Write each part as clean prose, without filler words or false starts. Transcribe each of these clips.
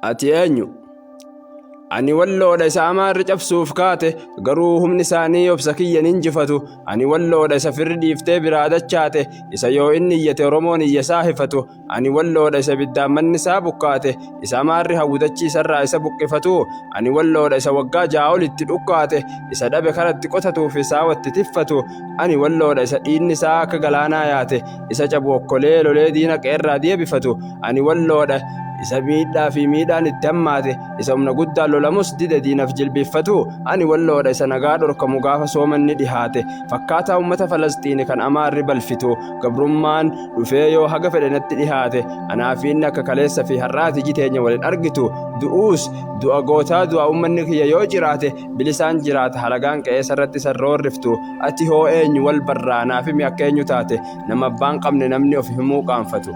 Ati eenyu? Ani walloodha isa amaarri cabsuuf kaate garuu humni isaanii obsa kiyyan injifatu. Ani walloodha isa firri dhiiftee biraa dachaate isa yoo inni iyyate Oromoon iyyasaa hifatu. Ani walloodha isa biddaan manni isaa bukkaate isa amaarri hawwitachiisarraa isa buqqifatu. Ani walloodha isa waggaa ja'a olitti dhukkaate isa dhabe karatti qotatuuf isaa watti tiffatu. Ani walloodha isa dhiinni isaa akka galaanaa yaate isa cabu okkolee lolee diina qeerraa deebifatu. Ani walloodha isa miidhaa fi miidhaan itti hammaate isa humna guddaan lolamus dide diinaf jilbiffatu. Ani walloodha isa nagaa dhorkamu gaafa soomanni dhihaate fakkaataa ummata Falasxiini kan amaarri balfitu. Gabrummaan dhufee yoo haga fedhe natti dhihaate anaafi inni akka kaleessa fi har'aati jiteenya waliin argitu. Du'uus du'a gootaa du'a ummanni kiyya yoo jiraate bilisaan jiraata halagaan qe'eessa irratti sarroorriftu. Ati hoo eenyu wal barraa naafi mi akka eenyu taate nama abbaan qabne namni of himuu qaanfatu.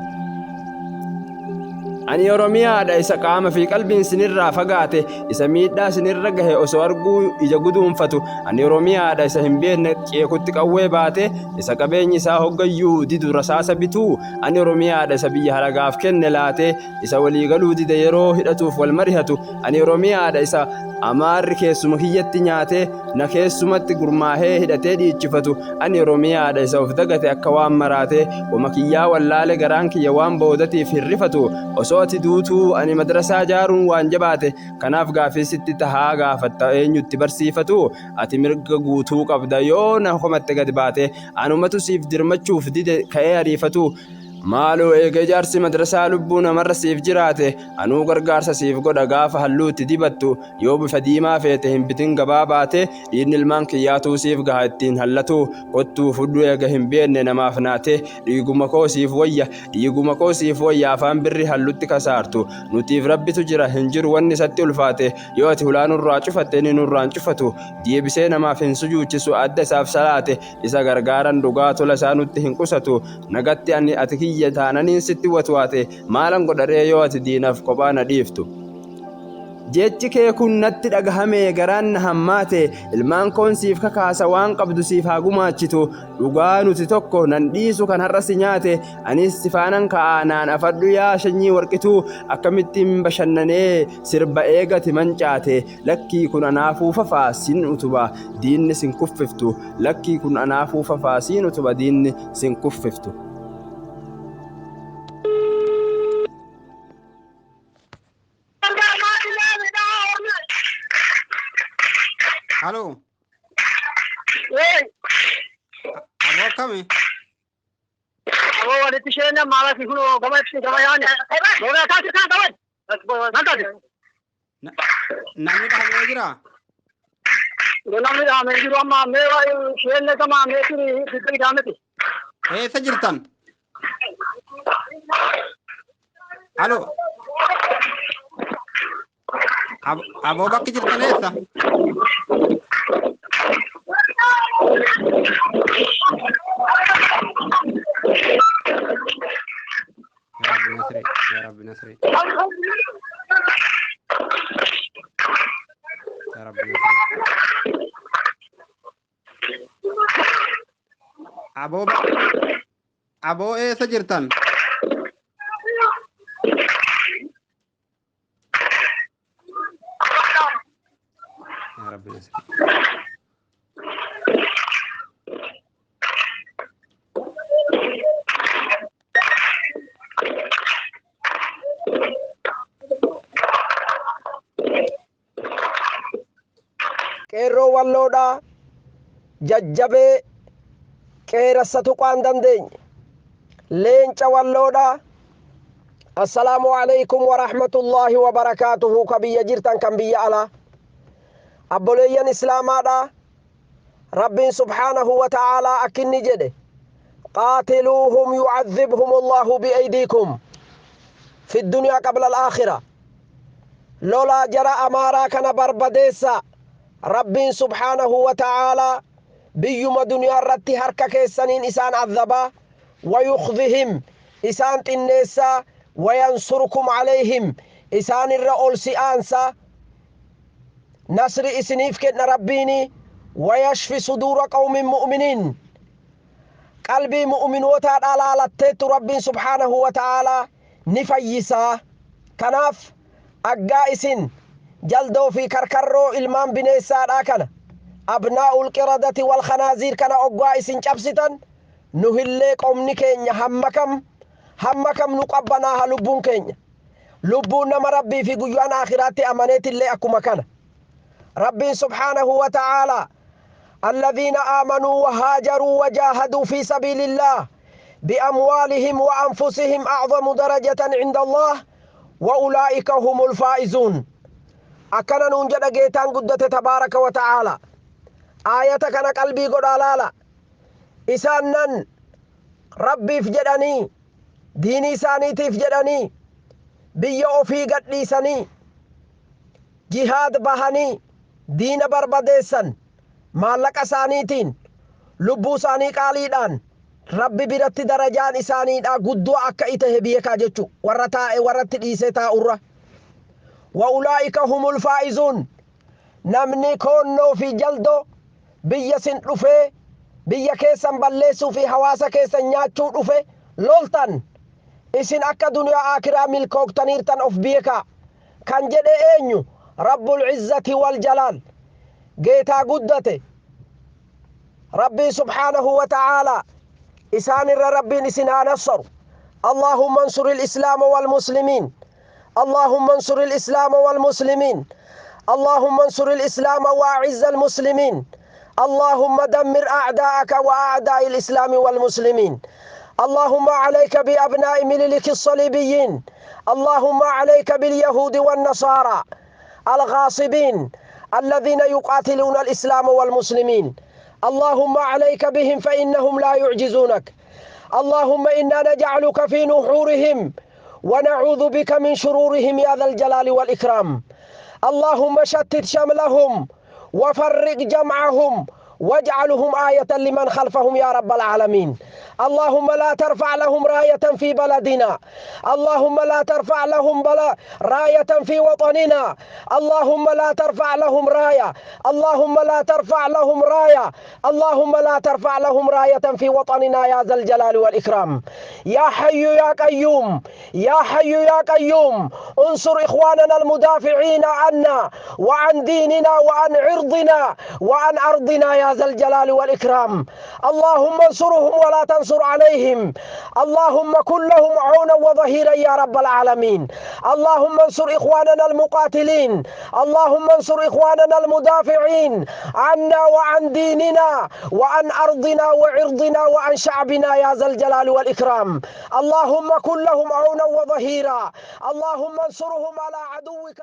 Ani Oromiyaadha isa qaama fi qalbiin sinirraa fagaate isa miidhaa sinirra gahe osoo arguu ija guduunfatu. Ani Oromiyaadha isa hin beekne ceekutti qawwee baate isa qabeenyi isaa hoggayyuu didu rasaasa bituu. Ani Oromiyaadha isa biyya halagaaf kenne laate isa waliigaluu dide yeroo hidhatuuf wal marihatu. Ani Oromiyaadha isa amaarri keessuma kiyyatti nyaate na keessumatti gurmaahee hidhatee dhiichifatu. Ani Oromiyaadha isa of dagate akka waan maraate wama kiyyaa wallaale garaan kiyya waan boodatiif hirrifatu. Ati duutuu ani madrasaa jaaruun waan jabaate kanaaf gaafisitti tahaa gaafatta eenyutti barsiifatu. Ati mirga guutuu qabda yoo na komatte gad baate anumatu siif dirmachuuf dide ka'ee ariifatu. Maaloo eega jaarsi madrasaa lubbuu namarra siif jiraate anuu gargaarsa siif godha gaafa halluutti dibattu. Yoo bifa diimaa feete hin bitin gabaa baate dhiigni ilmaan kiyyaatuu siif gaha ittiin hallatu. Kottuu fudhu eega hin beekne namaaf naate dhiiguma koo siif wayya afaan birri hallutti kasaartu. Nutiif rabbitu jira hin jiru wanni isatti ulfaate yoo ati hulaa nurraa cufatte inni nurraan cufatu. Deebisee namaaf hin sujuuchisu adda isaaf salaate isa gargaaran dhugaa tola isaa nutti hin qusatu. Nagatti ati taananiin sitti watwaate maalan godharee yoo ati diinaaf kophaa na dhiiftu. Jechi kee kun natti dhagahamee garaan na hammaate ilmaan koon siif kakaasa waan qabdu siif haa gumaachitu. Dhugaa nuti tokko nan dhiisu kan har'a si nyaate anis si faanan ka'aa naan afadhu yaa shanyii warqituu. Akkamittiin bashannanee sirba eegati mancaate lakkii kun anaafuu fafaa siin utuba diinni sin kuffiftu. Lakkii kun anaafuu fafaa siin utuba diinni sin kuffiftu. Halo. Abo kami? Abo walitti sheena maala fi kuno gamatti gamayaan. Boona taasi kan qaban. Nantati. Namni dhahamee jira? Namni dhahamee jiru amma meewa sheenne kama meetiri bidda idameti. Eessa jirtan? Halo. Abo bakki jirtan eessa? Ya Rabbi Nasri. Abo eessa jirtan? Ya Rabbi Nasri. Qeerroo walloodhaa jajjabee qeerassatu qaan dandeenye leenca walloodhaa. Assalaamu alaykum wa rahmatullahi wa barakaatuhu. Ka biyya jirtan kan biyya alaa abboleeyyan islaamaadhaa rabbiin subhaanahu wa ta'aalaa akkinni jedhe qaatiluuhum yu'adhibhum allahu biaydiikum fi ddunyaa qabla alaakhira. lolaa jara amaaraa kana barbadeessa rabbiin subhaanahu wa ta'aalaa biyyuma duniyaa irratti harka keessaniin isaan adhabaa wayukhzihim isaan xinneessaa wayansurkum alayhim isaan irra ol si'aansa nasri isiniif kenna rabbiini wayashfi suduura qawmin mu'miniin qalbii mu'minootaa dhaalaalatteettu rabbiin subhaanahu wa ta'aalaa ni fayyisaa. Kanaaf أجائسين جلدو في كركرو إلمان بنيسان آكنا أبناء القردة والخنازير كان أجائسين شبستان نهلك أمنكين همكم نقبناها لبون كين لبون نما ربي في قيوان آخرات أمانات اللي أكما كان ربي سبحانه وتعالى الذين آمنوا وهاجروا وجاهدوا في سبيل الله بأموالهم وأنفسهم أعظم درجة عند الله وأولئك هم الفائزون أكنا ننجد جيتان قدة تبارك وتعالى آية كان قلبي قد ألالا إسانن ربي فجدني ديني سانيتي فجدني بيو في قد سني جهاد بهني دين بربديسن مالك سانيتين لبو ساني قاليدان ربي برت درجان إسانيدا قدو أكا إته بيكا جتشو ورت إيسيتا أورا وأولئك هم الفائزون نمني كونو في جلدو بيا سن رفي بيا كيسن بلسو في حواسا كيسن نياتشو رفي لولتن إسن أكا دنيا آكرا ملكوك تنيرتن أف بيكا كان جد إينيو رب العزة والجلال جيتا قدته ربي سبحانه وتعالى إسان ربي نسنا نصر اللهم انصر الإسلام والمسلمين اللهم انصر الإسلام والمسلمين اللهم انصر الإسلام وأعز المسلمين اللهم دمر أعداءك وأعداء الإسلام والمسلمين اللهم عليك بأبناء مللك الصليبيين اللهم عليك باليهود والنصارى الغاصبين الذين يقاتلون الإسلام والمسلمين اللهم عليك بهم فإنهم لا يعجزونك اللهم إنا نجعلك في نحورهم ونعوذ بك من شرورهم يا ذا الجلال والإكرام اللهم شتت شملهم وفرق جمعهم واجعلهم آية لمن خلفهم يا رب العالمين اللهم لا ترفع لهم راية في بلدنا اللهم لا ترفع لهم راية في وطننا اللهم لا ترفع لهم راية اللهم لا ترفع لهم راية اللهم لا ترفع لهم راية في وطننا يا ذا الجلال والإكرام يا حي يا قيوم يا حي يا قيوم انصر إخواننا المدافعين عنا وعن ديننا وعن عرضنا وعن أرضنا يا ذا الجلال والإكرام اللهم انصرهم ولا تنصر عليهم اللهم كن لهم عونا وظهيرا يا رب العالمين اللهم انصر إخواننا المقاتلين اللهم انصر إخواننا المدافعين عنا وعن ديننا وعن أرضنا وعرضنا وعن شعبنا يا ذا الجلال والإكرام اللهم كن لهم عونا وظهيرا اللهم انصرهم على عدوك